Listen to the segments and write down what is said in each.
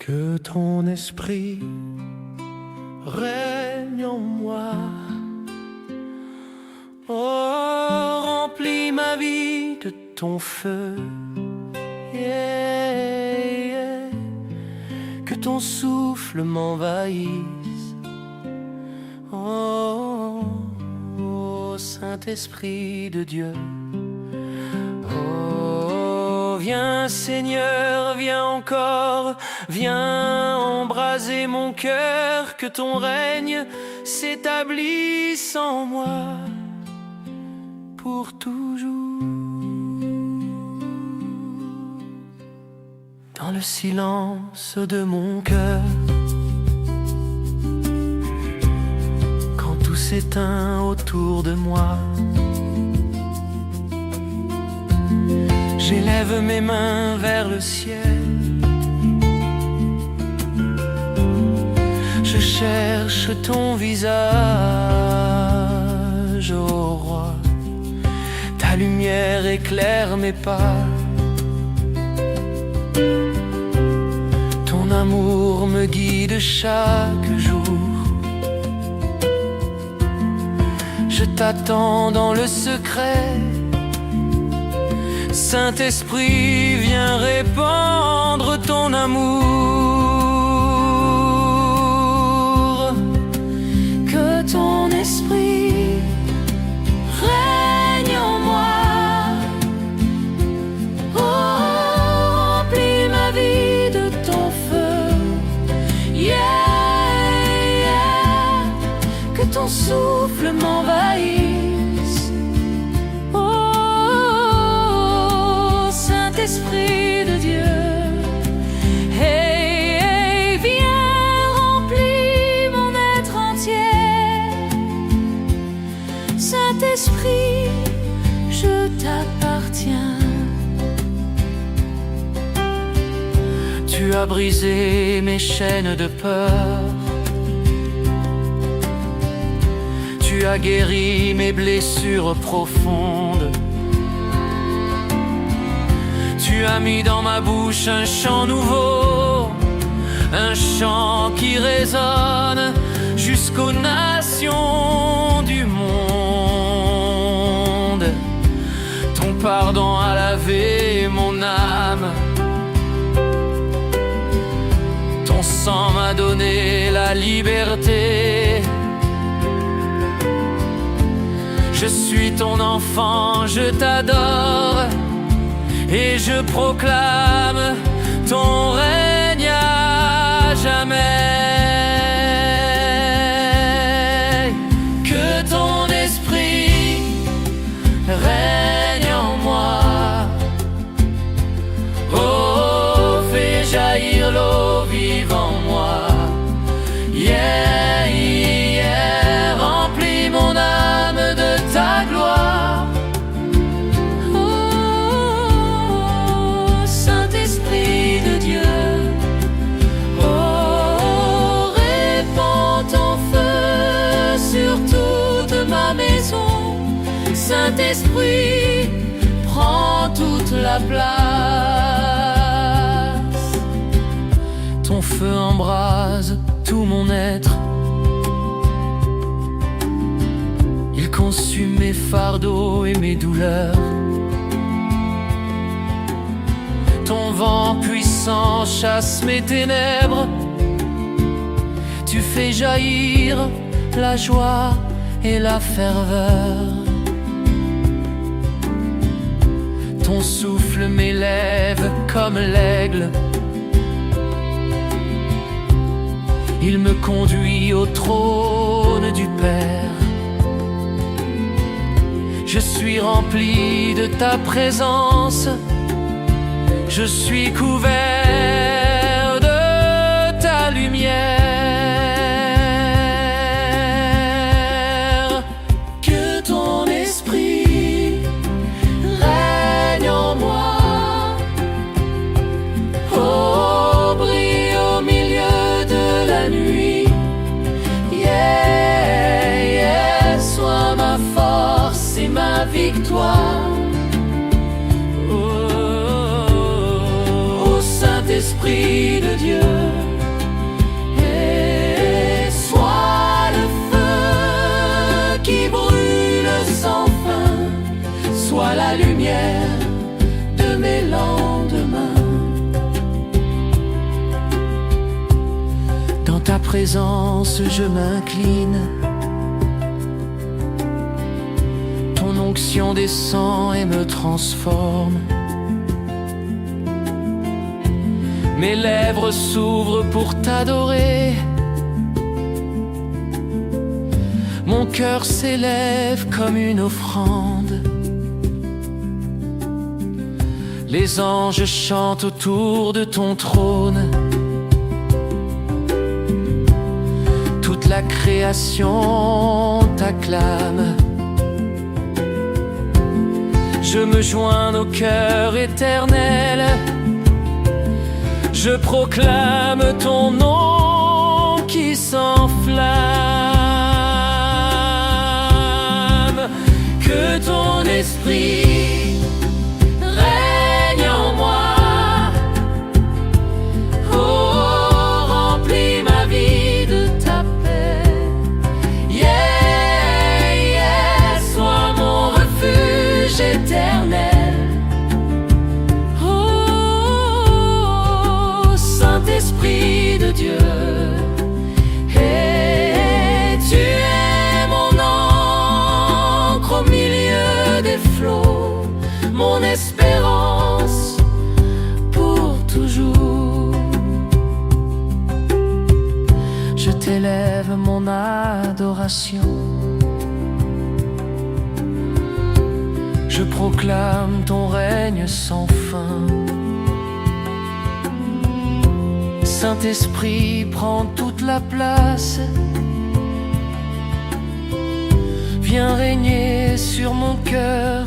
Que ton esprit règne en moi. Oh, remplis ma vie de ton feu. Yeah, yeah. Que ton souffle m'envahisse. Oh, oh, Saint-Esprit de Dieu. Oh, viens Seigneur, viens encore, viens embraser mon cœur, que ton règne s'établisse en moi pour toujours. Dans le silence de mon cœur, quand tout s'éteint autour de moi, j'élève mes mains vers le ciel. Je cherche ton visage, ô roi. Ta lumière éclaire mes pas. Ton amour me guide chaque jour. Je t'attends dans le secret. Saint-Esprit, viens répandre ton amour. Que ton esprit règne en moi. Oh, remplis ma vie de ton feu. Yeah, yeah. Que ton souffle m'envahisse. Esprit de Dieu, hey, hey, viens remplir mon être entier. Saint-Esprit, je t'appartiens. Tu as brisé mes chaînes de peur. Tu as guéri mes blessures profondes. Tu as mis dans ma bouche un chant nouveau, un chant qui résonne jusqu'aux nations du monde. Ton pardon a lavé mon âme. Ton sang m'a donné la liberté. Je suis ton enfant, je t'adore. Et je proclame ton règne à jamais. Que ton esprit règne en moi. Oh, fais jaillir l'eau vive en moi. Yeah, yeah, remplis mon âme de ta gloire. Saint-Esprit, prends toute la place. Ton feu embrase tout mon être. Il consume mes fardeaux et mes douleurs. Ton vent puissant chasse mes ténèbres. Tu fais jaillir la joie et la ferveur. Ton souffle m'élève comme l'aigle. Il me conduit au trône du Père. Je suis rempli de ta présence. Je suis couvert de ta lumière. Victoire, ô Saint-Esprit de Dieu. la lumière de mes lendemains. Dans ta présence je m'incline, ton onction descend et me transforme. Mes lèvres s'ouvrent pour t'adorer, mon cœur s'élève comme une offrande. Les anges chantent autour de ton trône, toute la création t'acclame. Je me joins au cœur éternel, je proclame ton nom qui s'enflamme. Que ton esprit règne en moi, oh, remplis ma vie de ta paix. Yeah, yeah, sois mon refuge éternel. Esprit de Dieu, et tu es mon encre au milieu des flots, mon espérance pour toujours. Je t'élève mon adoration, je proclame ton règne sans fin. Saint-Esprit, prends toute la place, viens régner sur mon cœur,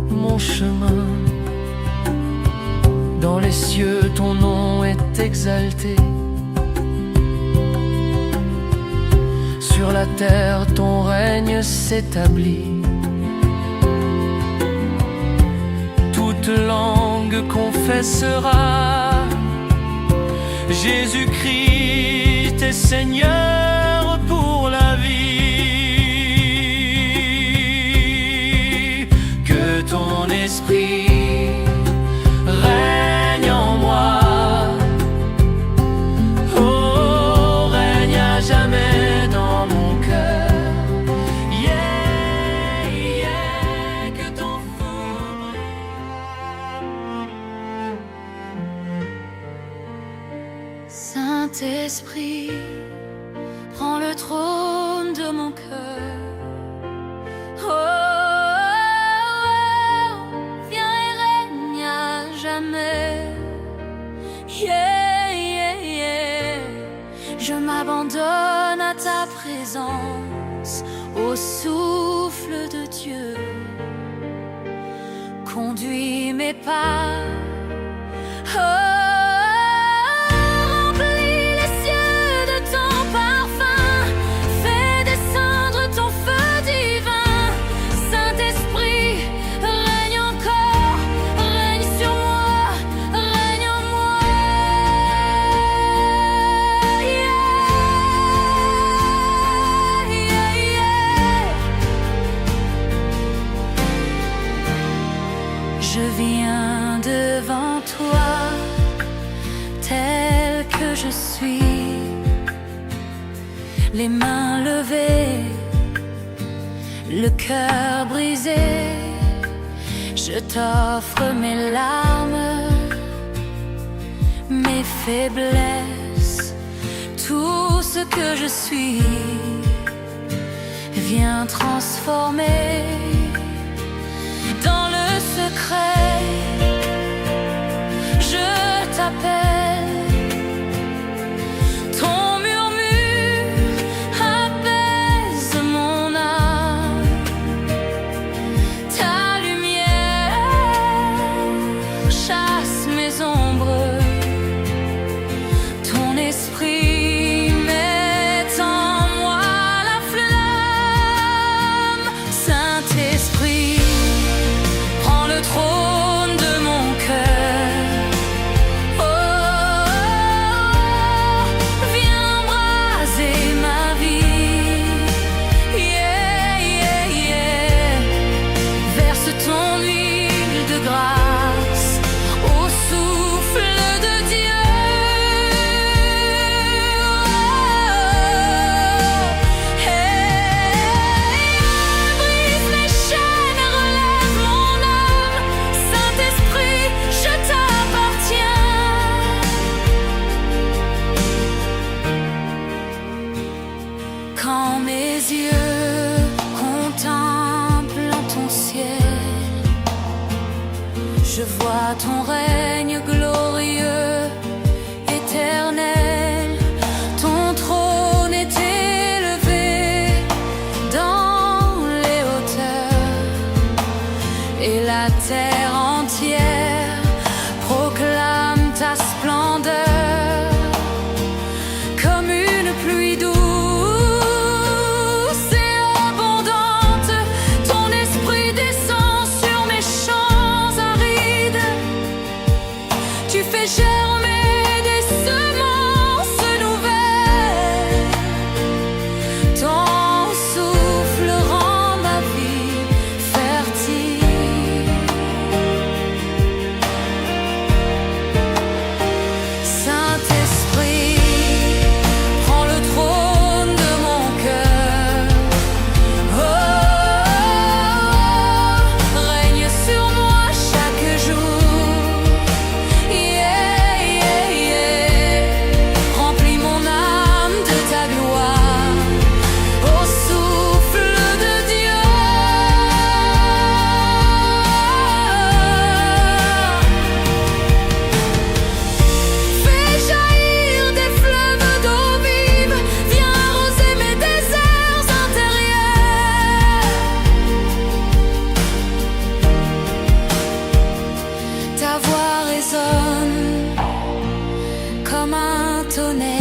mon chemin. Dans les cieux, ton nom est exalté. Sur la terre, ton règne s'établit. Toute langue confessera Jésus-Christ est Seigneur pour la vie. Que ton esprit règne en moi, oh, règne à jamais dans mon cœur. Yeah, yeah, que ton feu Saint-Esprit, prends le trône de mon cœur. Oh, viens et règne à jamais. Yeah, yeah, yeah. Je m'abandonne à ta présence, au souffle de Dieu. Conduis mes pas. Oh, je viens devant toi, tel que je suis, les mains levées, le cœur brisé. Je t'offre mes larmes, mes faiblesses, tout ce que je suis. Viens transformer dans le secret, je t'appelle. Ton murmure apaise mon âme, ta lumière chasse mes ombres, ton esprit met en moi la flamme. Saint-Esprit, Je vois ton règne glorieux, éternel. Ton trône est élevé dans les hauteurs, et la terre entière proclame ta splendeur. Comme une pluie douce et abondante, ton esprit descend sur mes champs arides. Tu fais germer des semences nouvelles. Ton souffle rend ma vie fertile. Saint-Esprit, prends le trône de mon cœur. Oh, règne sur moi chaque jour. Yeah, yeah, yeah. Remplis mon âme de ta gloire. Au souffle de Dieu. Fais jaillir des fleuves d'eau vive. Viens arroser mes déserts intérieurs. Ta voix résonne comme un tonnerre.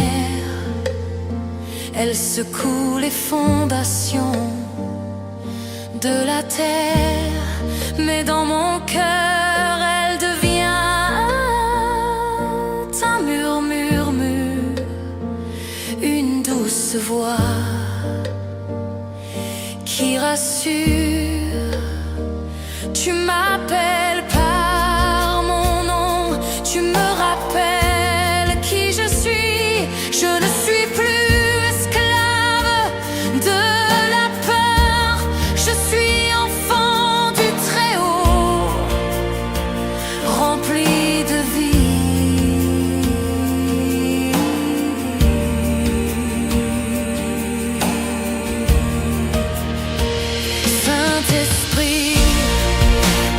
Elle secoue les fondations de la terre. Mais dans mon cœur, elle devient un murmure, une douce voix qui rassure. Tu m'appelles par mon nom, tu me rappelles qui je suis. Je ne suis plus esclave de la peur. Je suis enfant du Très-Haut, rempli de vie. Saint-Esprit,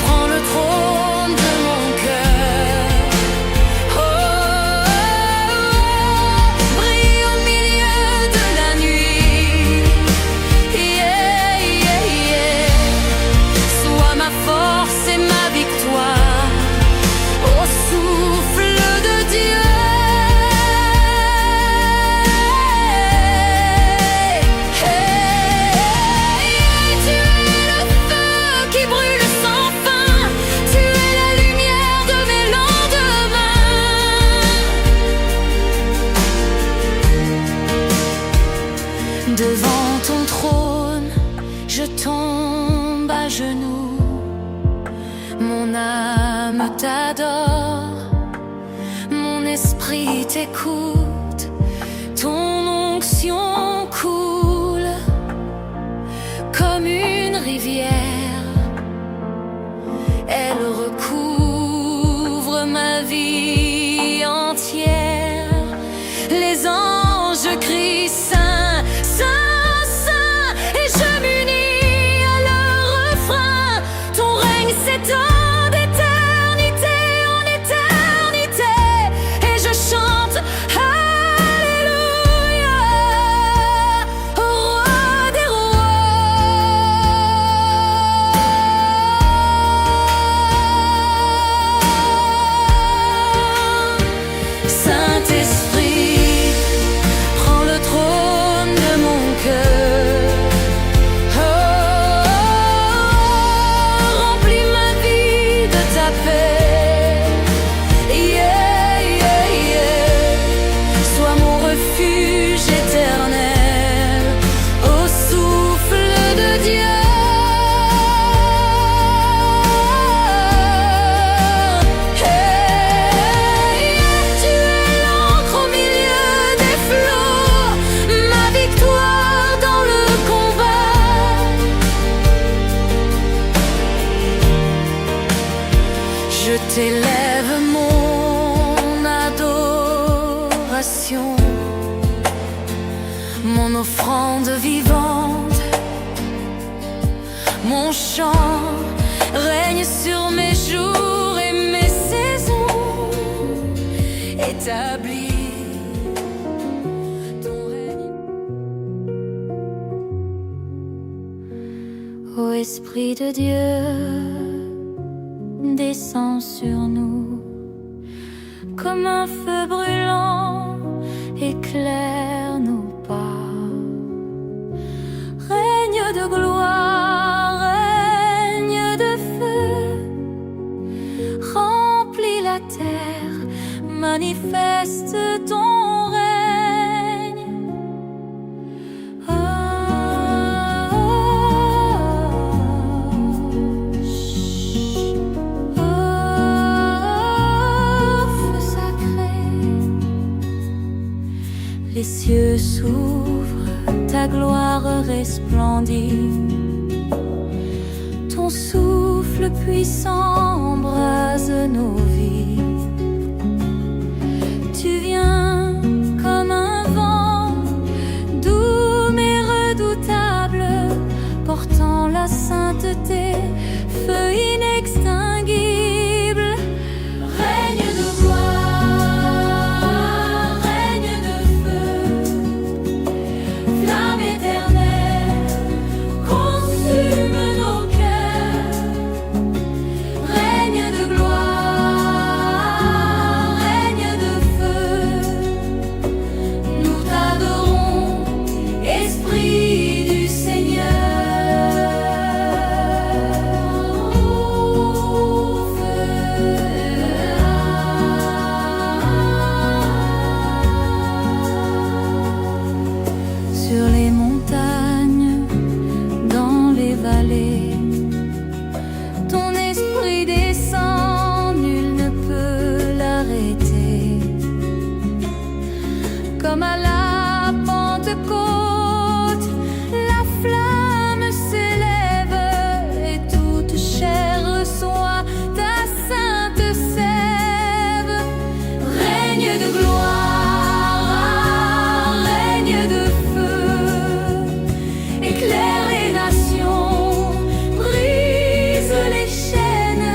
prends le trône de mon cœur. Oh, brille au milieu de la nuit. Yeah, yeah, yeah. Sois ma force et ma victoire. Au souffle de Dieu. Tu es le feu qui brûle sans fin. Tu es la lumière de mes lendemains. Devant ton trône, je tombe à genoux. Mon âme t'adore, mon esprit t'écoute. Ton onction coule comme une rivière. Elle recouvre ma vie entière. Les anges crient Saint, Saint, Saint, et je m'unis à leur refrain. Ton règne s'étend d'éternité en éternité, et je chante Alléluia au roi des rois. Saint-Esprit, prends le trône de mon cœur. Oh, remplis ma vie de ta paix. Yeah, yeah, yeah. Sois mon refuge éternel. Au souffle de Dieu. Hey, tu es l'encre au milieu des flots, ma victoire dans le combat. Je t'élève mon adoration, mon offrande vivante, mon chant règne sur mes jours et établi. Ton règne. Ô Esprit de Dieu, descends sur nous comme un feu brûlant, éclaire nos pas. Règne de gloire, règne de feu, remplis la terre, manifeste ton règne. Oh, feu sacré, les cieux s'ouvrent, ta gloire resplendit. Ton souffle puissant embrase nos vies. Tu viens comme un vent, doux mais redoutable, portant la sainteté, feu inextinguible. Règne de gloire, règne de feu, flamme éternelle, consume nos cœurs. Règne de gloire, règne de feu, nous t'adorons, Esprit du Seigneur. Sur les montagnes, dans les vallées, ton esprit descend, nul ne peut l'arrêter. Comme à la Pentecôte, la flamme s'élève et toute chair reçoit ta sainte sève. Règne de gloire, règne de feu, éclaire les nations, brise les chaînes.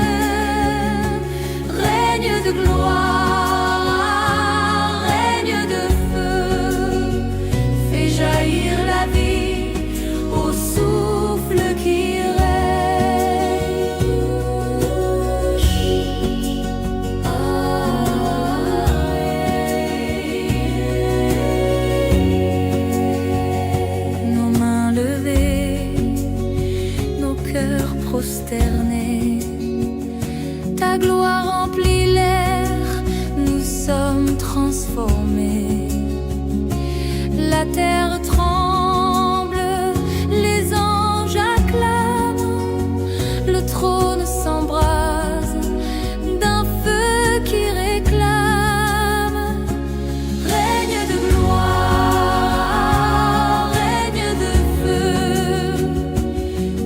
Règne de gloire, règne de feu, fais jaillir la vie au souffle qui règne. Nos mains levées, nos cœurs prosternés, ta gloire remplit l'air, nous sommes transformés. La terre tremble, les anges acclament, le trône s'embrase d'un feu qui réclame. Règne de gloire, règne de feu,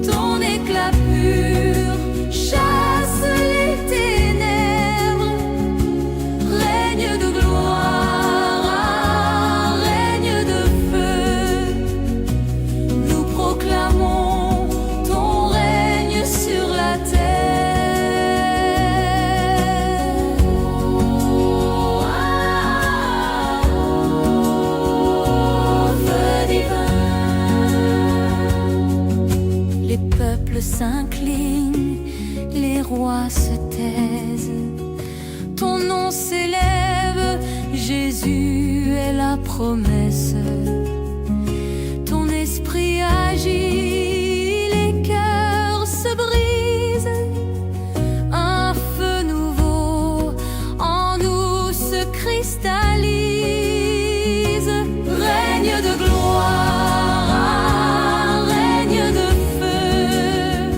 ton éclat pur chasse les ténèbres. Règne de gloire, règne de feu, nous proclamons ton règne sur la terre. Feu divin, les peuples s'inclinent, les rois se taisent. Ton nom s'élève, Jésus est la promesse. Ton esprit agit, les cœurs se brisent. Un feu nouveau en nous se cristallise. Règne de gloire, règne de feu,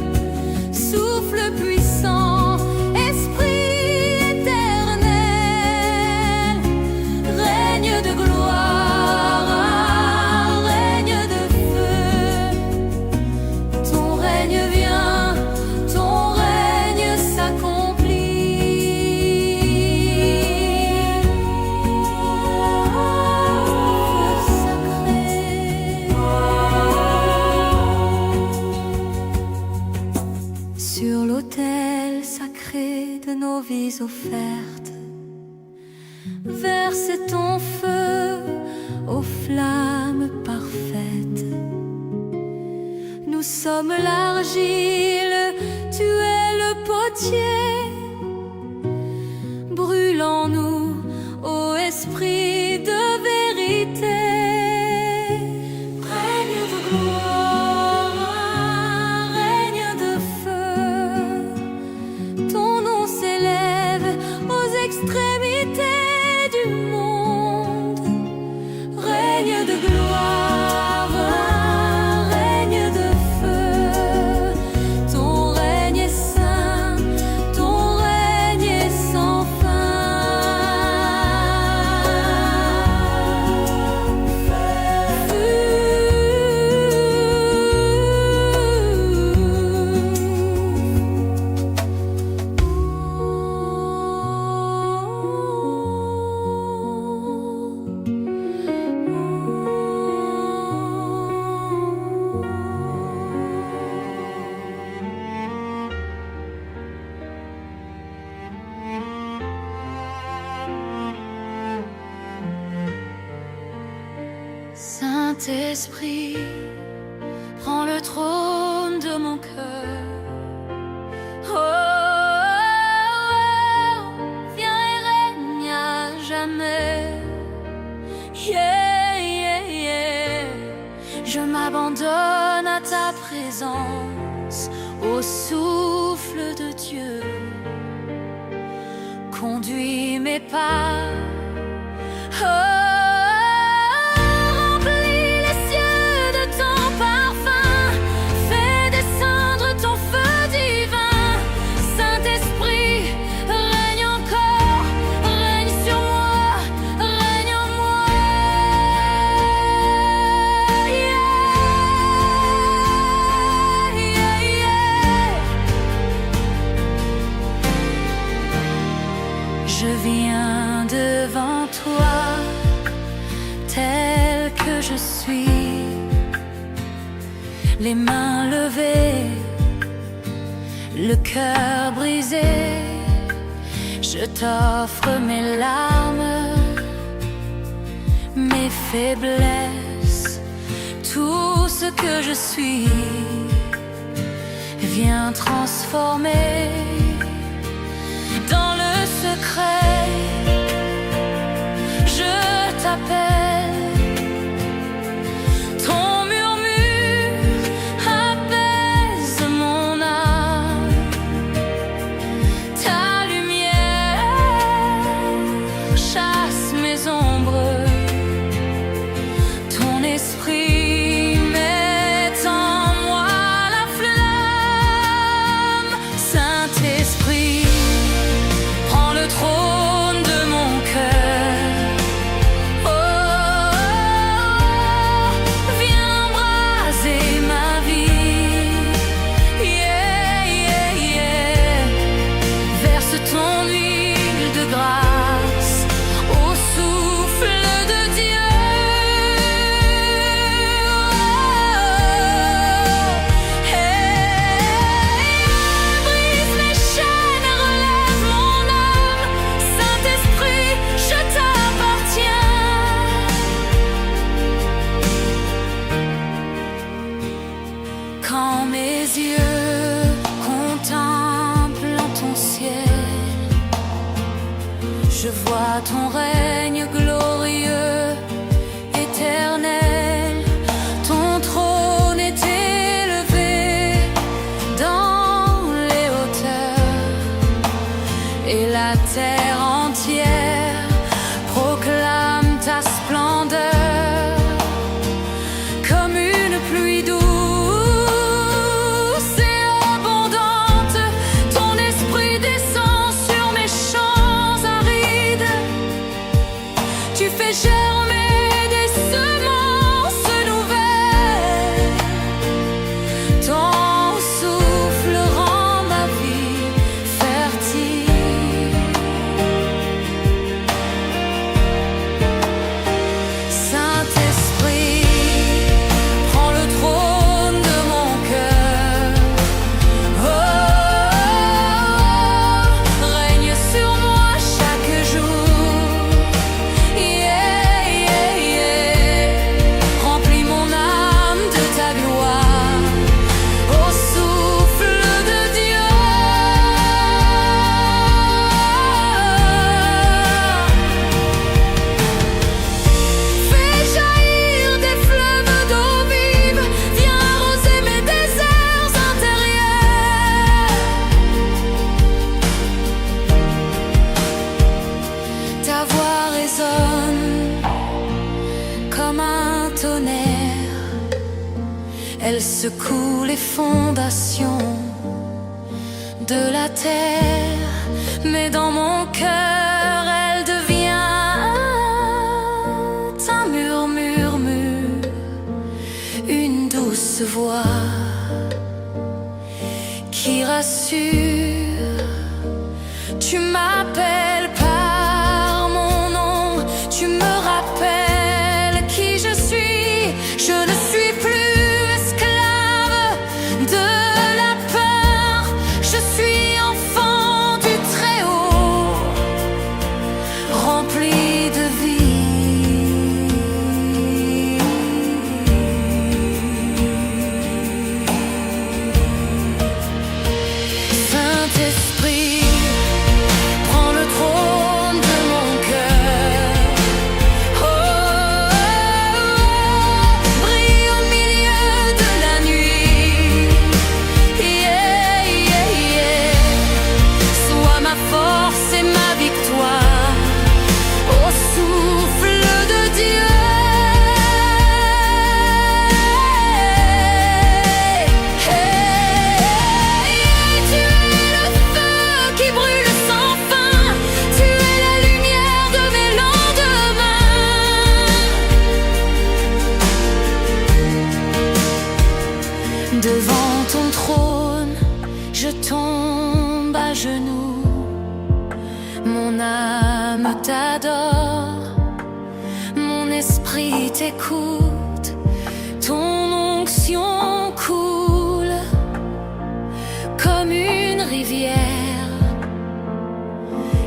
souffle puissant, esprit éternel. Règne de gloire, règne de feu, ton règne vient, ton règne s'accomplit. Feu sacré, sur l'autel sacré de nos vies offertes, verse ton feu aux flammes parfaites. Nous sommes l'argile, tu es le potier. Brûlons-nous, ô esprit de vérité. Règne de gloire, règne de feu. Ton nom s'élève aux extrémités du monde. Règne de gloire, règne de feu. Ton règne est saint, ton règne est sans Saint-Esprit, prends le trône de mon cœur. Oh, viens et règne à jamais. Yeah, yeah, yeah. Je m'abandonne à ta présence, au souffle de Dieu. Conduis mes pas. Oh, je viens devant toi, tel que je suis, les mains levées, le cœur brisé. Je t'offre mes larmes, mes faiblesses, tout ce que je suis. Viens transformer dans le secret, je t'appelle. Ton murmure apaise mon âme. Ta lumière chasse mes ombres. Ton esprit met en moi la flamme. Saint-Esprit, prends le trône de mon cœur. Oh, viens braser ma vie. Yeah, yeah, yeah. Verse ton huile de grâce au souffle de Dieu. Oh, hey, brise mes chaînes et relève mon âme. Saint-Esprit, je t'appartiens. Quand mes yeux contemplent ton ciel, je vois ton règne glorieux, éternel. Ton trône est élevé dans les hauteurs, et la terre entière proclame ta splendeur. Comme une pluie douce et abondante, ton esprit descend sur mes champs arides. Tu fais germer des semences nouvelles. Ton souffle rend ma vie fertile. Elle secoue les fondations de la terre, mais dans mon cœur, elle devient un murmure, une douce voix qui rassure. Tu m'appelles par mon nom, tu me rappelles qui je suis. Je ne suis plus esclave de la peur, je suis enfant du Très-Haut, rempli de vie. Saint-Esprit, prends le trône de mon cœur. Oh, brille au milieu de la nuit. Yeah, yeah, yeah. Sois ma force et ma victoire au souffle de Dieu. Tu es le feu qui brûle sans fin, tu es la lumière de mes lendemains. Devant ton trône, je tombe à genoux, mon âme t'adore, mon esprit t'écoute, ton onction coule comme une rivière.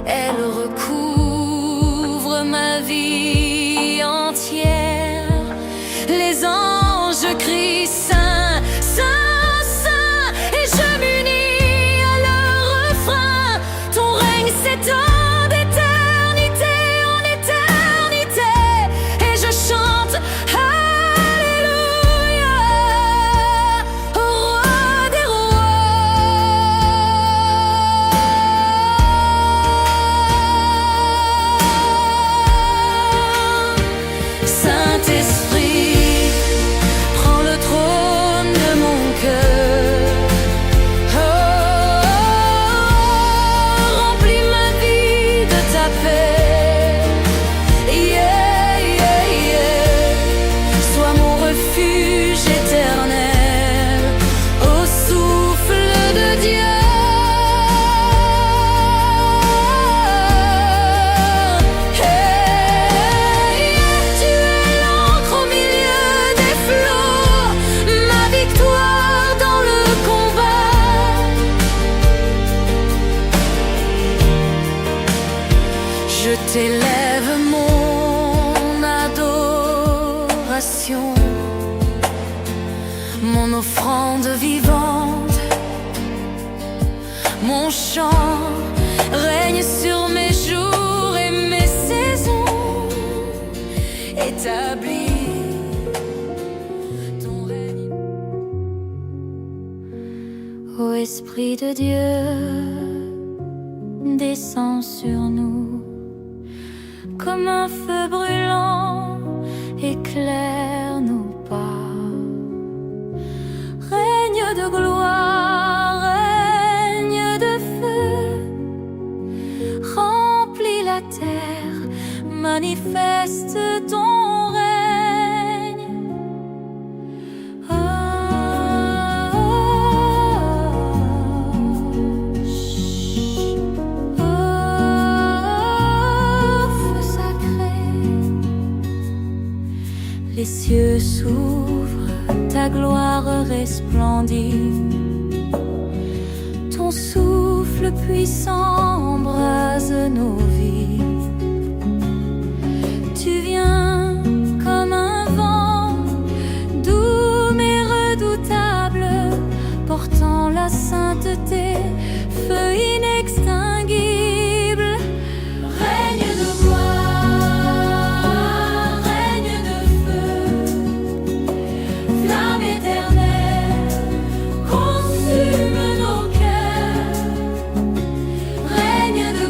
Elle recouvre ma vie entière. Les anges crient Saint, Saint, Saint, et je m'unis à leur refrain. Ton règne s'étend d'éternité en éternité, et je chante Alléluia au roi des rois. Saint-Esprit, prends le trône de mon cœur. Oh, remplis ma vie de ta paix. Yeah, yeah, yeah. Sois mon refuge éternel au souffle de Dieu. Hey, tu es l'encre au milieu des flots, ma victoire dans le combat. Je t'élève mon adoration, mon offrande vivante, mon chant règne sur mes jours et mes saisons. Établis ton règne. Ô Esprit de Dieu, descends sur nous comme un feu brûlant, éclaire nos pas. Règne de gloire, règne de feu, remplis la terre, manifeste ton règne. Oh, oh, chut. Oh, feu sacré, les cieux s'ouvrent, ta gloire resplendit, ton souffle puissant embrase nos vies. Tu viens comme un vent doux mais redoutable, portant la sainteté, feu inextinguible. Règne de gloire, règne de feu, flamme éternelle, consume nos cœurs. Règne de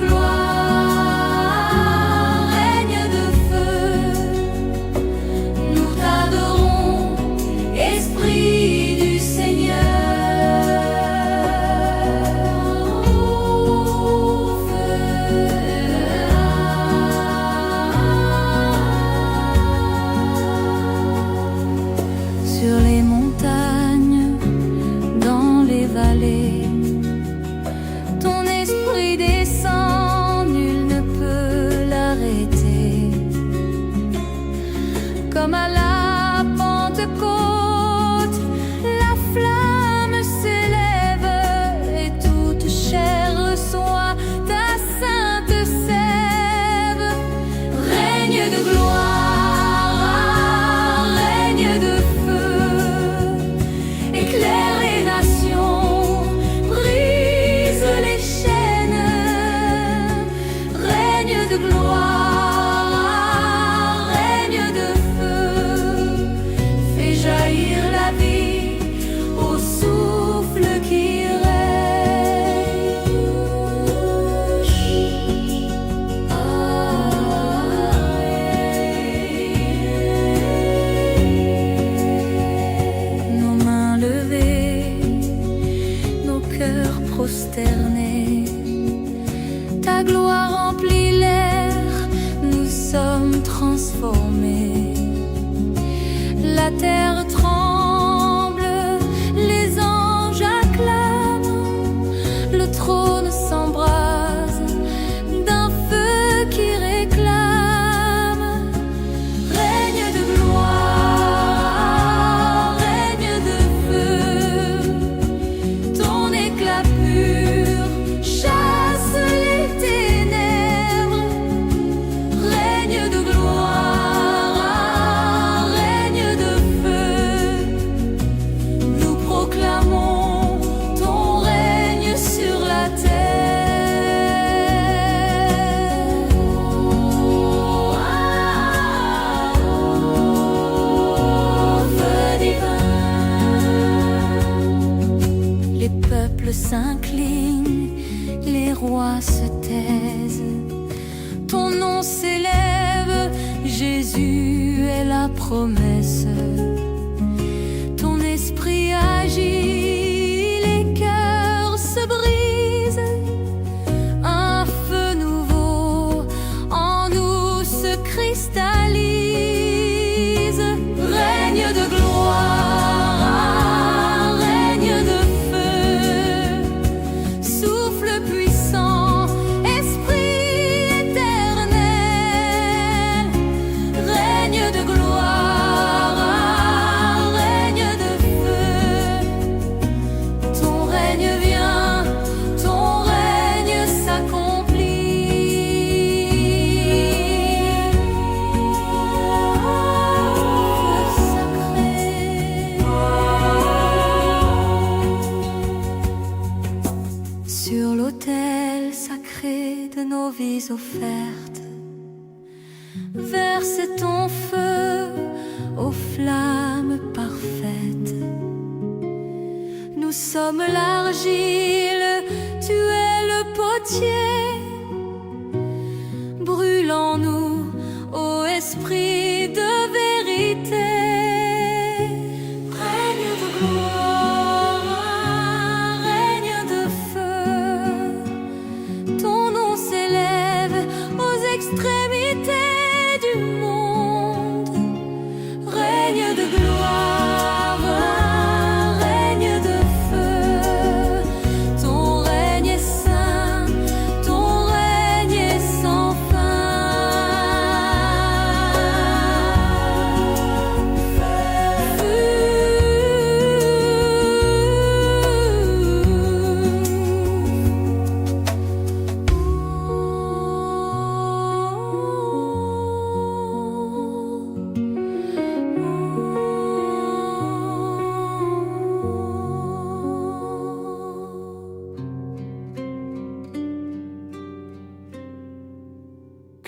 gloire remplit l'air, nous sommes transformés. La terre tremble, les anges acclament, le trône s'embrase d'un feu qui réclame. Règne de gloire, règne de feu, ton éclat pur chasse les ténèbres. Règne de gloire, règne de feu, nous proclamons ton règne sur la terre. Feu divin, les peuples s'inclinent, les rois se taisent, ton nom s'élève, Jésus est la promesse. Ton esprit agit, les cœurs se brisent, un feu nouveau en nous se cristallise. Règne de gloire, règne de feu, souffle puissant, esprit éternel. Règne de gloire, règne de feu, ton règne vient, ton règne s'accomplit. Feu sacré, sur l'autel sacré de nos vies offertes, verse ton feu aux flammes parfaites. Nous sommes l'argile, tu es le potier. Brûlons-nous, ô esprit de vérité. Règne de gloire, règne de feu, ton nom s'élève aux extrémités du monde. Règne de gloire, règne de feu, ton règne est saint, ton règne est sans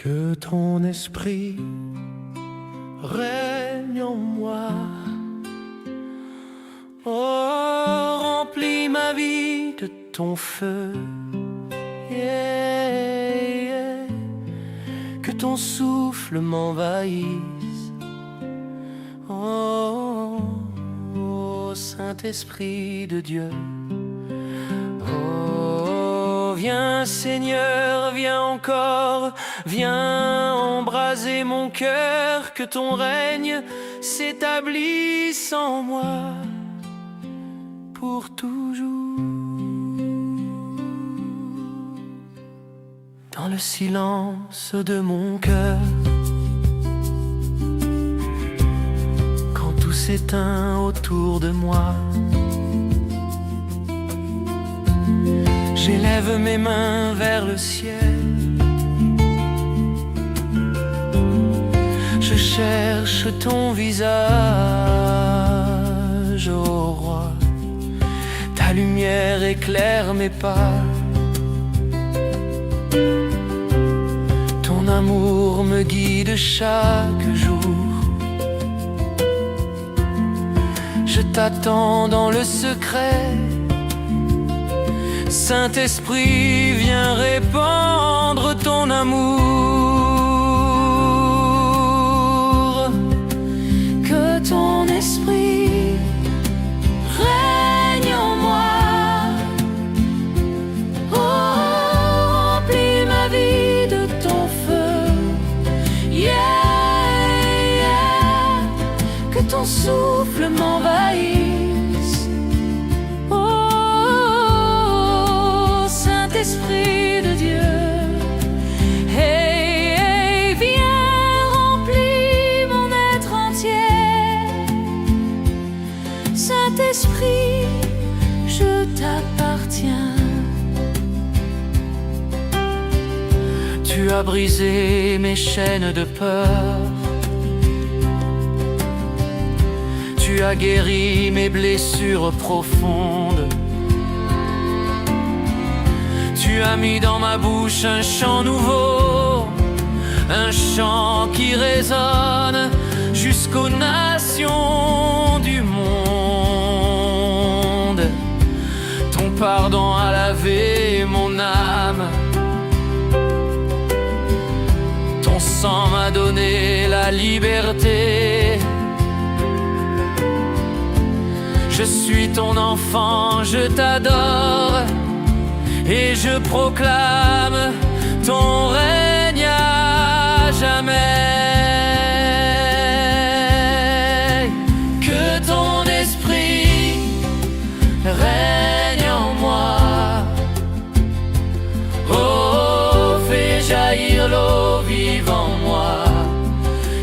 Que ton esprit règne en moi. Oh, remplis ma vie de ton feu. Yeah, yeah. Que ton souffle m'envahisse. Oh, oh, Saint-Esprit de Dieu. Oh, viens Seigneur, viens encore, viens embraser mon cœur, que ton règne s'établisse en moi pour toujours. Dans le silence de mon cœur, quand tout s'éteint autour de moi, j'élève mes mains vers le ciel. Je cherche ton visage, ô roi. Ta lumière éclaire mes pas. Ton amour me guide chaque jour. Je t'attends dans le secret. Saint-Esprit, viens répandre ton amour. Que ton esprit règne en moi. Oh, remplis ma vie ton souffle m'envahisse. Oh, Saint-Esprit de Dieu, hey, hey, viens, remplis mon être entier. Saint-Esprit, je t'appartiens. Tu as brisé mes chaînes de peur. Tu as guéri mes blessures profondes. Tu as mis dans ma bouche un chant nouveau, un chant qui résonne jusqu'aux nations du monde. Ton pardon a lavé mon âme. Ton sang m'a donné la liberté. Je suis ton enfant, je t'adore et je proclame ton règne à jamais. Que ton esprit règne en moi. Oh, fais jaillir l'eau vive en moi.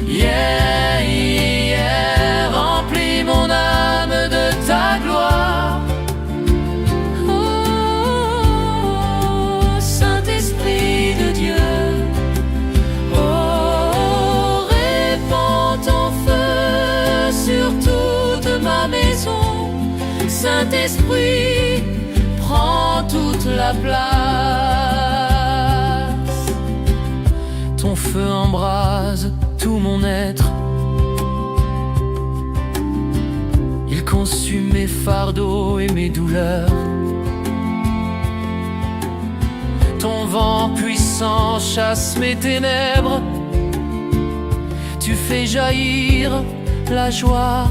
Yeah, yeah, remplis mon âme de ta gloire. Oh, Saint-Esprit de Dieu, oh, répands ton feu sur toute ma maison. Saint-Esprit, prends toute la place. Ton feu embrase tout mon être. Il consume mes fardeaux et mes douleurs. Ton vent puissant chasse mes ténèbres. Tu fais jaillir la joie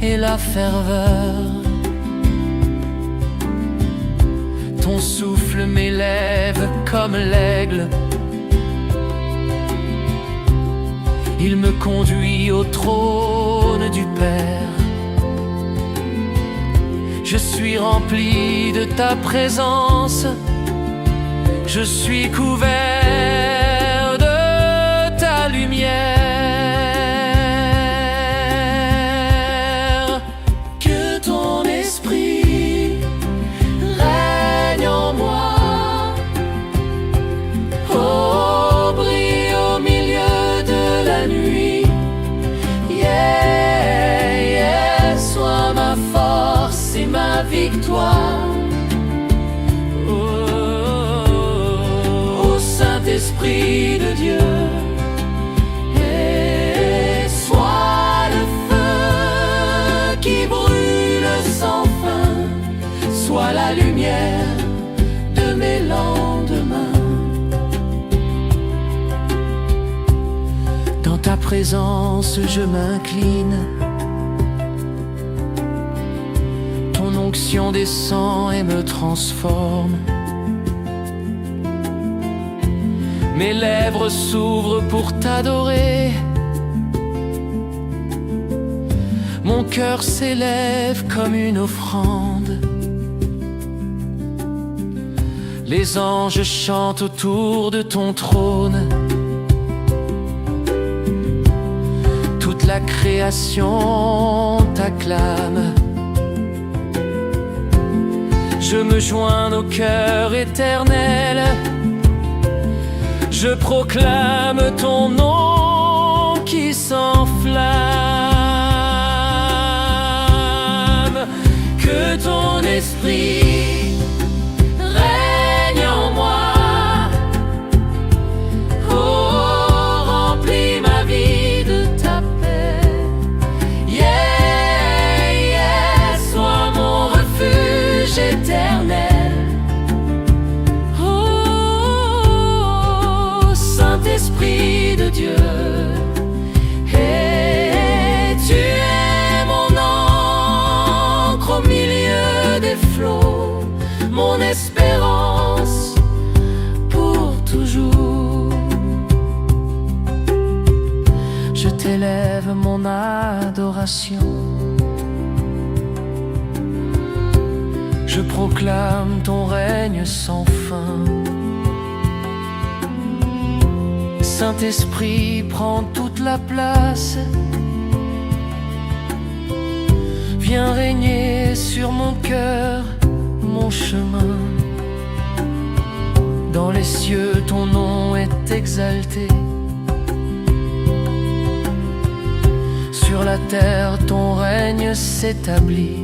et la ferveur. Ton souffle m'élève comme l'aigle. Il me conduit au trône du Père. Je suis rempli de ta présence. Je suis couvert de ta lumière. Que ton esprit règne en moi. Oh, brille au milieu de la nuit. Yeah, yeah, sois ma force et ma victoire. Oh, Saint-Esprit de Dieu, et sois le feu qui brûle sans fin. Sois la lumière de mes lendemains. Dans ta présence, je m'incline. Ton onction descend et me transforme. Mes lèvres s'ouvrent pour t'adorer. Mon cœur s'élève comme une offrande. Les anges chantent autour de ton trône. Toute la création t'acclame. Je me joins au cœur éternel. Je proclame ton nom qui s'enflamme. Que ton esprit règne en moi. Oh, remplis ma vie de ta paix. Yeah, yeah, sois mon refuge éternel. Oh, Saint-Esprit de Dieu, et tu es mon encre au milieu des flots. t'élève mon adoration. Je proclame ton règne sans fin. Saint-Esprit, prends toute la place. Viens régner sur mon cœur, mon chemin. Dans les cieux, ton nom est exalté. Sur la terre, ton règne s'établit.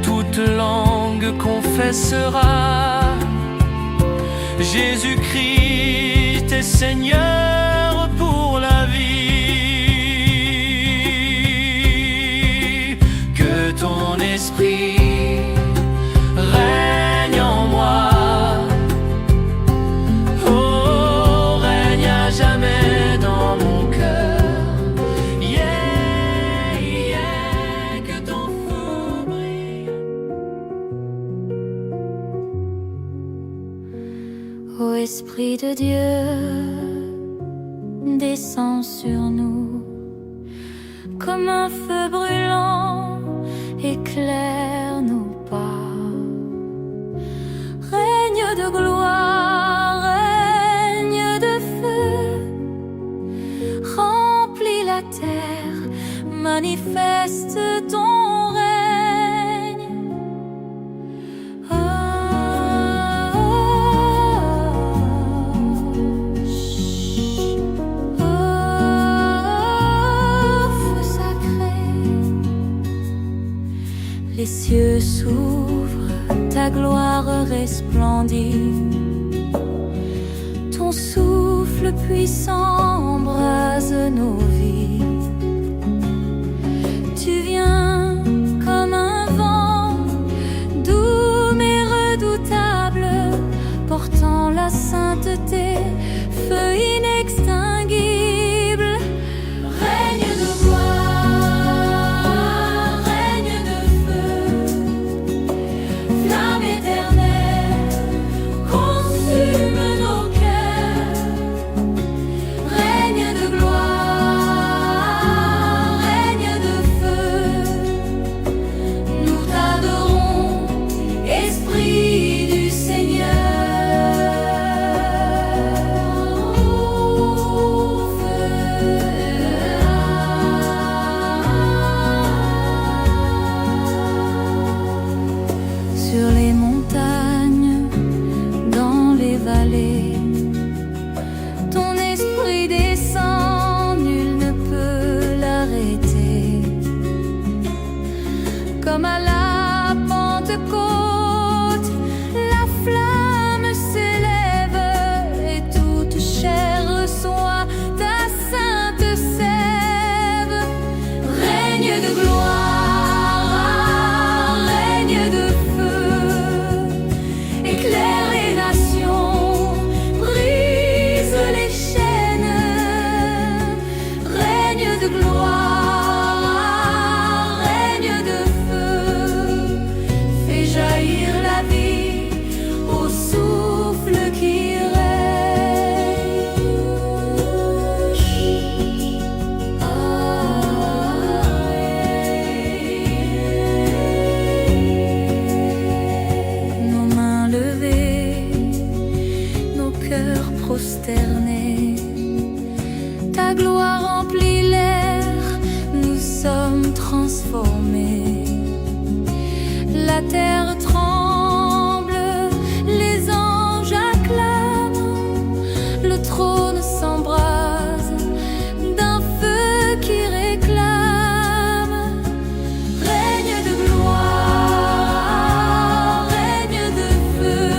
Toute langue confessera Jésus-Christ est Seigneur pour la vie. Que ton esprit règne en moi, oh, règne à jamais dans mon cœur. Yeah, yeah, que ton feu brille. Ô Esprit de Dieu, descends sur nous comme un feu brûlant, éclaire nos pas. Règne de gloire, règne de feu, remplis la terre, manifeste ton règne. Oh, feu sacré, les cieux s'ouvrent, ta gloire resplendit. Ton souffle puissant embrase nos vies. Tu viens comme un vent, doux mais redoutable, portant la sainteté, feu inextinguible. Règne de gloire, règne de feu, flamme éternelle, consume nos cœurs. Règne de gloire, règne de feu, nous t'adorons, Esprit du Seigneur. Sur les montagnes, dans les vallées, ton esprit descend, nul ne peut l'arrêter. Comme à la Pentecôte, la flamme s'élève et toute chair reçoit ta sainte sève. Règne de gloire, règne de feu, éclaire les nations, brise les chaînes. Règne de gloire, règne de feu, fais jaillir la vie au souffle qui règne. Nos mains levées, nos cœurs prosternés, ta gloire remplit l'air, nous sommes transformés. La terre tremble, les anges acclament, le trône s'embrase d'un feu qui réclame. Règne de gloire, règne de feu,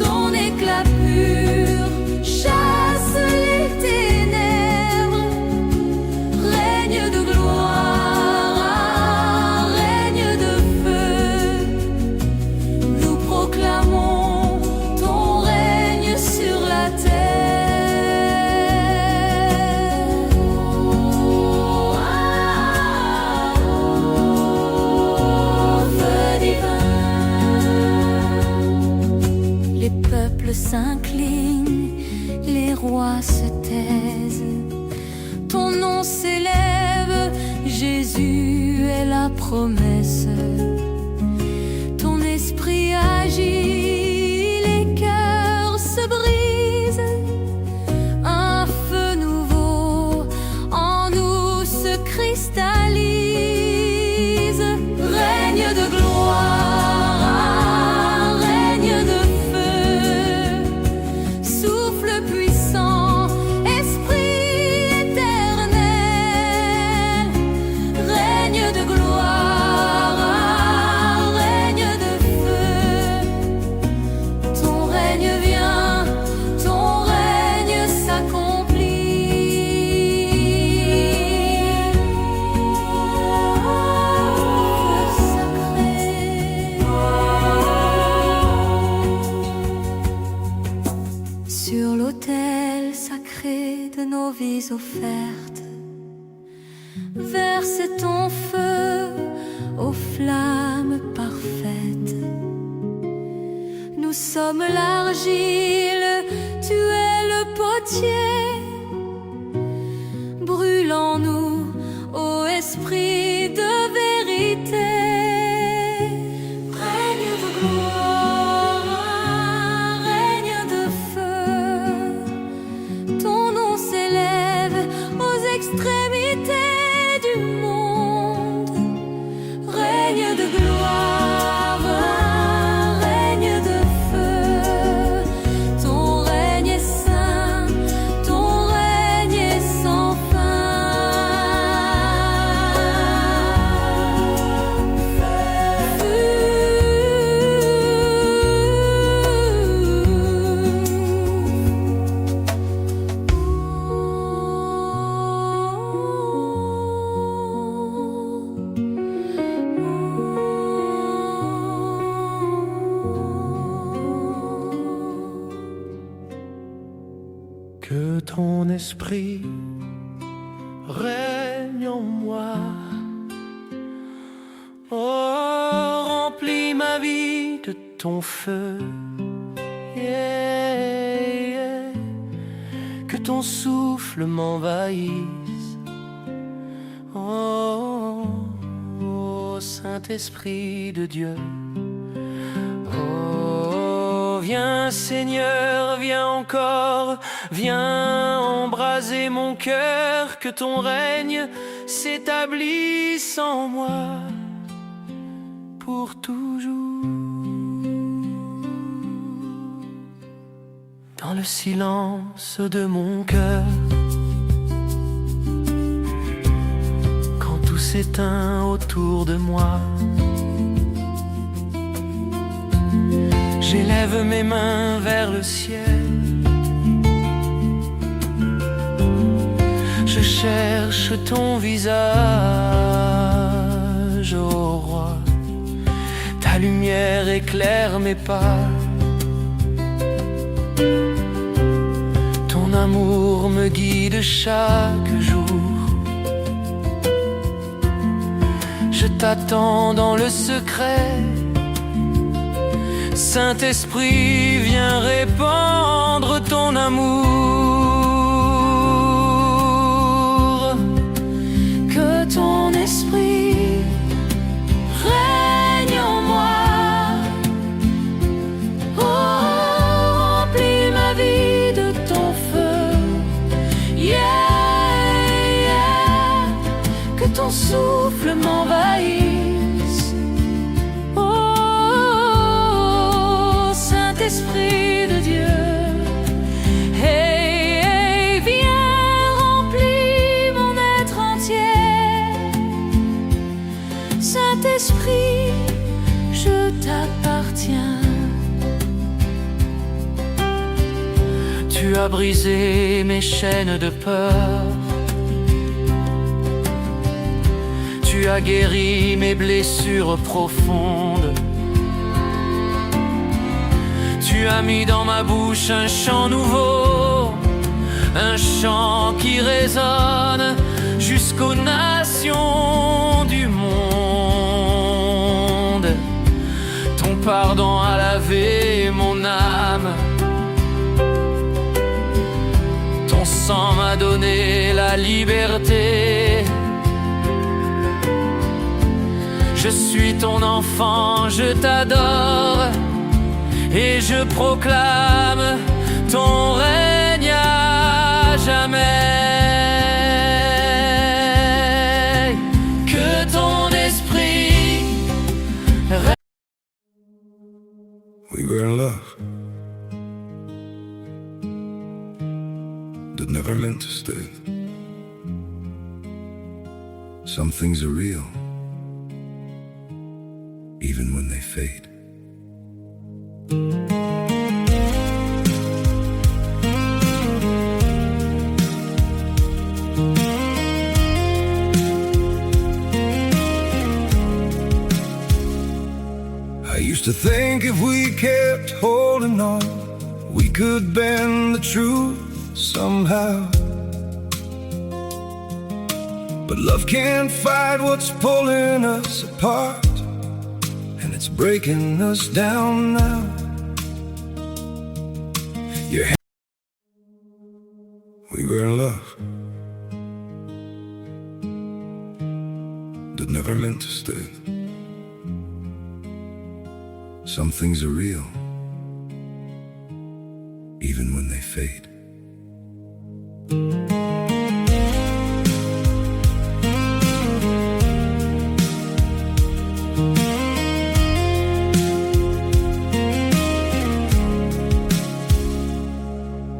ton éclat pur chasse les ténèbres. Règne de gloire, règne de feu, nous proclamons ton règne sur la terre. Feu divin, les peuples s'inclinent les rois se taisent. Ton nom s'élève, Jésus est la promesse. Ton esprit agit, les cœurs se brisent. Un feu nouveau en nous se cristallise. Règne de gloire, règne de feu, souffle puissant, esprit éternel. Règne de gloire, règne de feu, ton règne vient, ton règne s'accomplit. Feu sacré. Sur l'autel sacré de nos vies offertes, verse ton feu aux flammes parfaites. Nous sommes l'argile, tu es le potier. Brûlons-nous, ô esprit de vérité. Règne de gloire, règne de feu, ton nom s'élève aux extrémités du monde. Règne de gloire, règne de feu, ton règne est saint, ton règne est sans Que ton esprit règne en moi. Oh, remplis ma vie de ton feu. Yeah, yeah. Que ton souffle m'envahisse. Oh, oh, Saint-Esprit de Dieu. Oh, viens Seigneur, viens encore, viens embraser mon cœur, que ton règne s'établisse en moi pour toujours. Dans le silence de mon cœur, quand tout s'éteint autour de moi, j'élève mes mains vers le ciel. Je cherche ton visage, ô roi. Ta lumière éclaire mes pas. Ton amour me guide chaque jour. Je t'attends dans le secret. Saint-Esprit, viens répandre ton amour. Que ton esprit règne en moi. Oh, remplis ma vie de ton feu. Yeah, yeah. Que ton souffle m'envahisse. Oh, Saint-Esprit de Dieu. Hey, hey, viens, remplis mon être entier. Saint-Esprit, je t'appartiens. Tu as brisé mes chaînes de peur. Tu as guéri mes blessures profondes. Tu as mis dans ma bouche un chant nouveau, un chant qui résonne jusqu'aux nations du monde. Ton pardon a lavé mon âme. donné la liberté. Je suis ton enfant, je t'adore et je proclame ton règne à jamais. Que ton esprit We were in love that never meant to stay. Some things are real, even when they fade. I used to think if we kept holding on, we could bend the truth somehow. But love can't fight what's pulling us apart, and it's breaking us down now. We were in love that never meant to stay. Some things are real, even when they fade.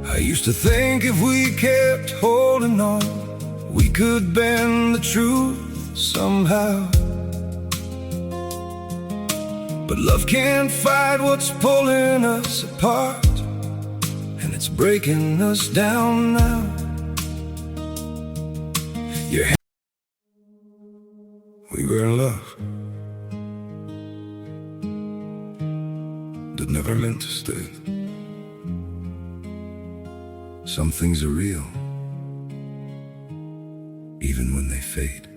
I used to think if we kept holding on, we could bend the truth somehow. But love can't fight what's pulling us apart, and it's breaking us down now. We were in love that never meant to stay. Some things are real, even when they fade.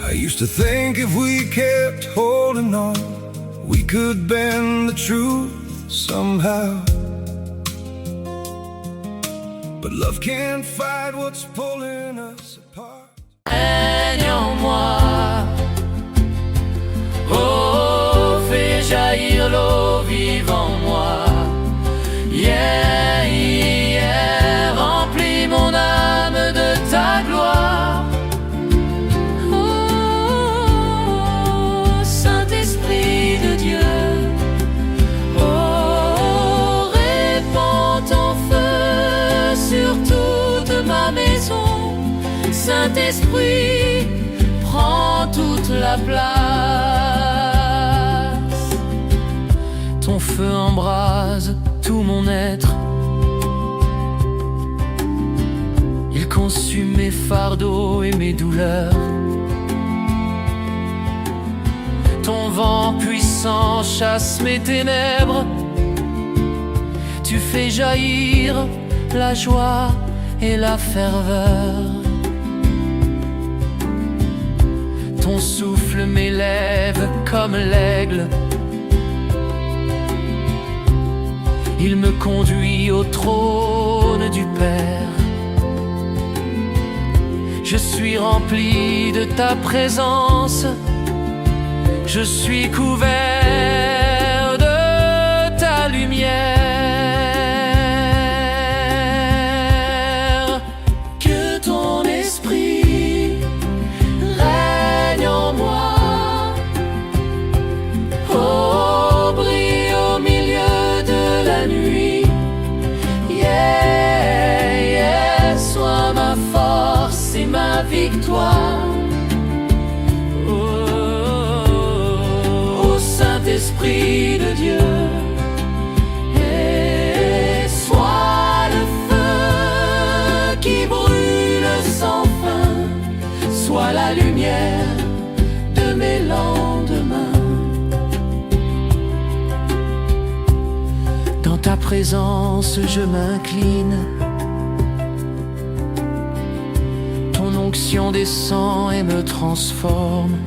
I used to think if we kept holding on, we could bend the truth somehow. But love can't fight what's pulling us apart. règne en moi. Oh, fais jaillir l'eau vive en moi. Yeah, yeah, remplis mon âme de ta gloire. Oh, Saint-Esprit de Dieu, oh, répands ton feu sur toute ma maison. Saint-Esprit, prends toute la place. Ton feu embrase tout mon être. Il consume mes fardeaux et mes douleurs. Ton vent puissant chasse mes ténèbres. Tu fais jaillir la joie et la ferveur. Ton souffle m'élève comme l'aigle. Il me conduit au trône du Père. Je suis rempli de ta présence. Je suis couvert de ta lumière. Que ton esprit règne en moi. Oh, brille au milieu de la nuit. Yeah, yeah, sois ma force et ma victoire. Saint-Esprit de Dieu, et sois le feu qui brûle sans fin, sois la lumière de mes lendemains. Dans ta présence je m'incline. passion descend et me transforme.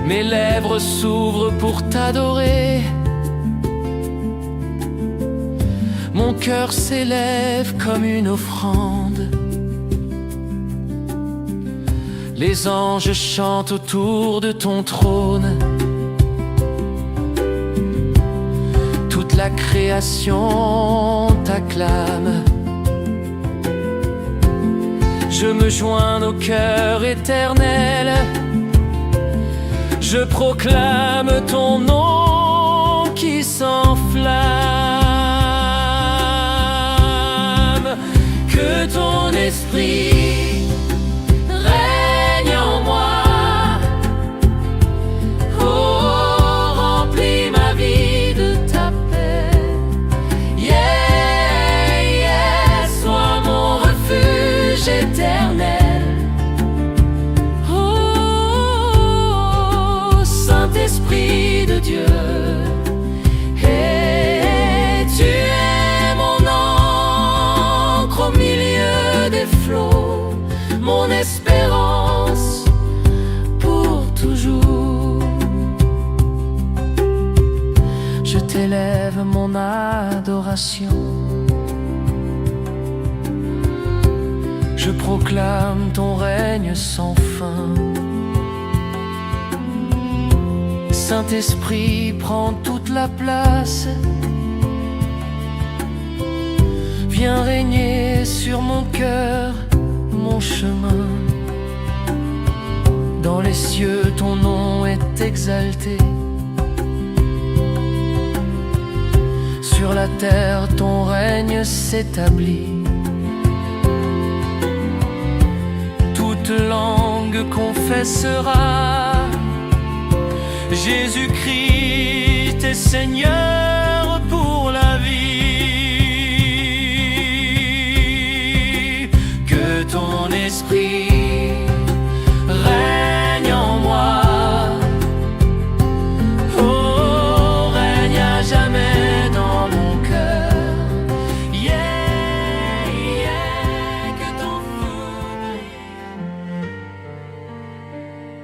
Mes lèvres s'ouvrent pour t'adorer. Mon cœur s'élève comme une offrande. Les anges chantent autour de ton trône. Toute la création t'acclame. Je me joins au cœur éternel. Je proclame ton nom qui s'enflamme. Que ton esprit règne en moi. Oh, remplis ma vie de ta paix. Yeah, yeah, sois mon refuge éternel. Esprit de Dieu, et tu es mon encre au milieu des flots, mon espérance pour toujours. Je t'élève mon adoration, je proclame ton règne sans fin. Saint-Esprit, prends toute la place. Viens régner sur mon cœur, mon chemin. Dans les cieux, ton nom est exalté. Sur la terre, ton règne s'établit. Toute langue confessera Jésus-Christ est Seigneur pour la vie. Que ton esprit règne en moi. Oh, règne à jamais dans mon cœur. Yeah, yeah, que ton feu.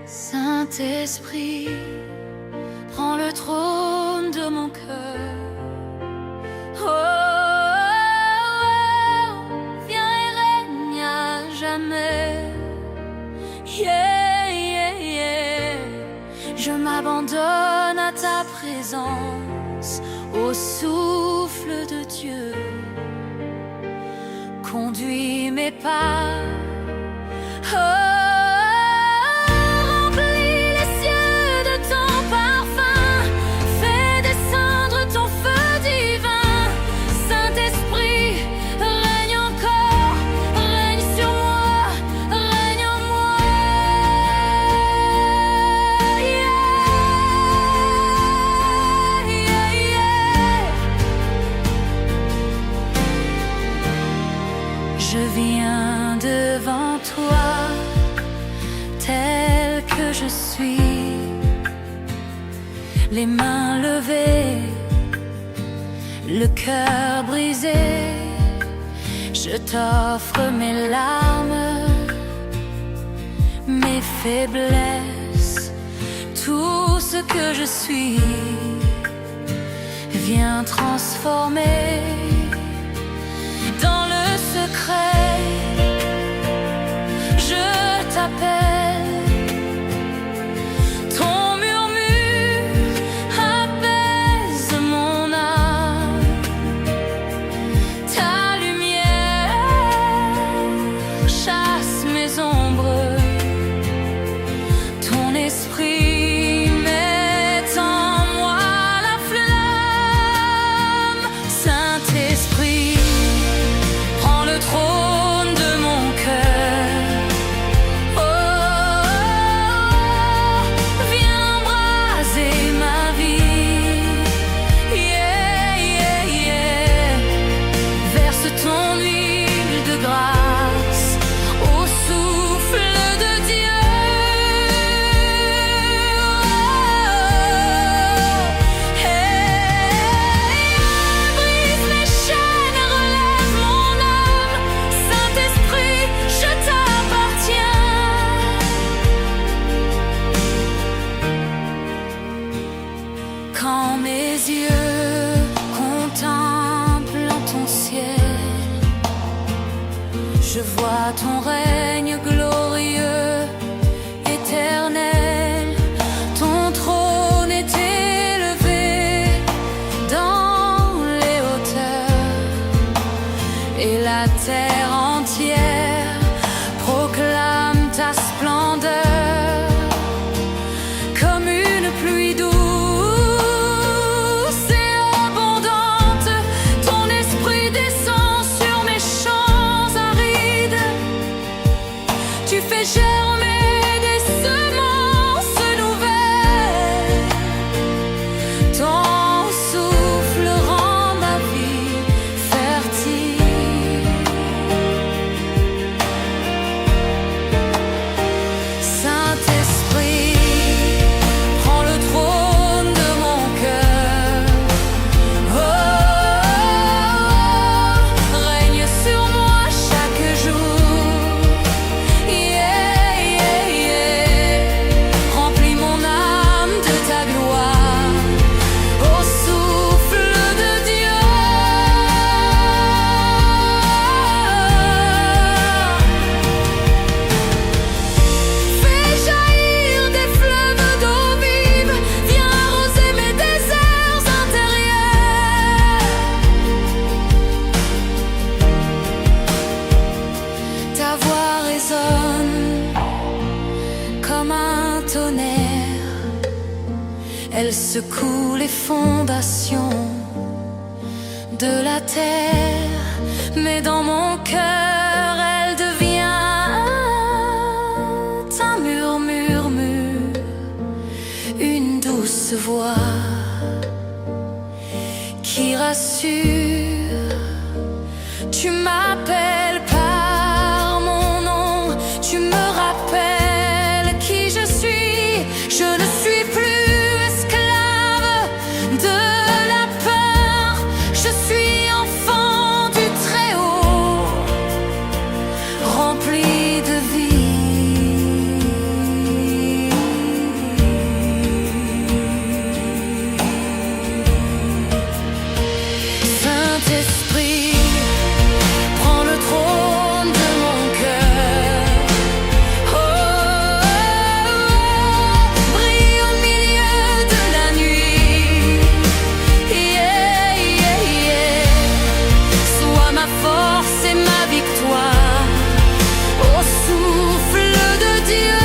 Saint-Esprit, prends le trône de mon cœur. Oh, viens et règne à jamais. Yeah, yeah, yeah. Je m'abandonne à ta présence, au souffle de Dieu. Conduis mes pas. Oh, je viens devant toi, tel que je suis, les mains levées, le cœur brisé. Je t'offre mes larmes, mes faiblesses, tout ce que je suis. Viens transformer. Dans le secret, je t'appelle. Ton murmure apaise mon âme. Ta lumière chasse mes ombres. Ton esprit met en moi la flamme. Saint-Esprit, ton règne glorieux, éternel. Ton trône est élevé dans les hauteurs, et la terre entière proclame ta splendeur. Comme une pluie douce et abondante, ton esprit descend sur mes champs arides. Tu fais germer des semences nouvelles. Ton souffle rend ma vie fertile. Saint-Esprit, prends le trône de mon cœur. Oh, règne sur moi chaque jour. Yeah, yeah, yeah. Remplis mon âme de ta gloire. Au souffle de Dieu. Fais jaillir des fleuves d'eau vive, viens arroser mes déserts intérieurs. Ta voix résonne comme un tonnerre, elle secoue les fondations de la terre, mais dans mon cœur elle devient un murmure, une douce voix qui rassure. Tu m'appelles par mon nom, tu me rappelles qui je suis. Je ne suis plus esclave de la peur, je suis enfant du Très-Haut, rempli de vie. Saint-Esprit, prends le trône de mon cœur. Oh, brille au milieu de la nuit. Yeah, yeah, yeah. Sois ma force et ma victoire. Au souffle de Dieu.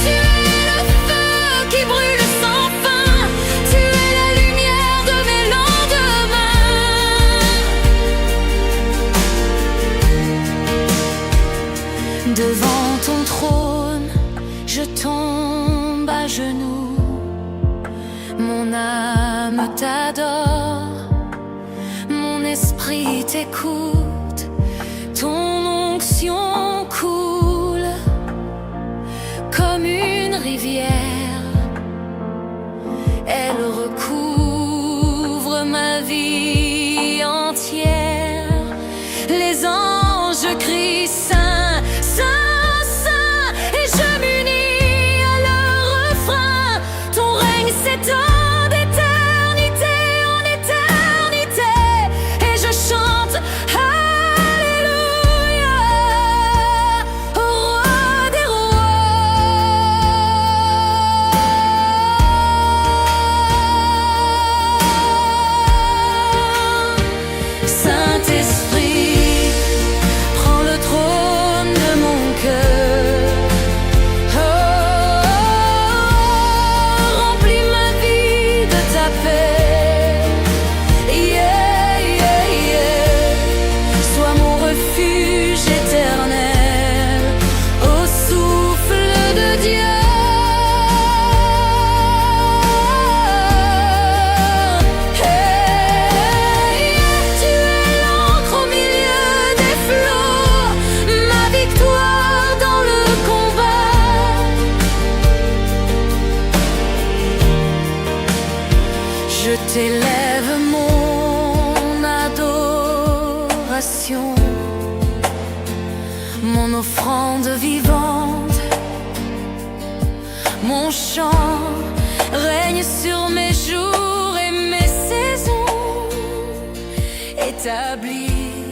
Tu es le feu qui brûle sans fin. Tu es la lumière de mes lendemains. Devant ton trône, je tombe à genoux. Mon âme t'adore, mon esprit t'écoute. Ton onction coule comme une rivière. Elle recouvre ma vie entière. Les anges crient Saint, Saint, Saint, et je m'unis à leur refrain. Ton règne s'étend d'éternité en éternité, et je chante Alléluia au roi des rois. Saint-Esprit, prends le trône de mon cœur. Oh, remplis ma vie de ta paix. Yeah, yeah, yeah. Sois mon refuge éternel. Au souffle de Dieu. Hey, tu es l'encre au milieu des flots, ma victoire dans le combat. Je t'élève mon adoration, mon offrande vivante, mon chant règne sur mes jours et mes établie.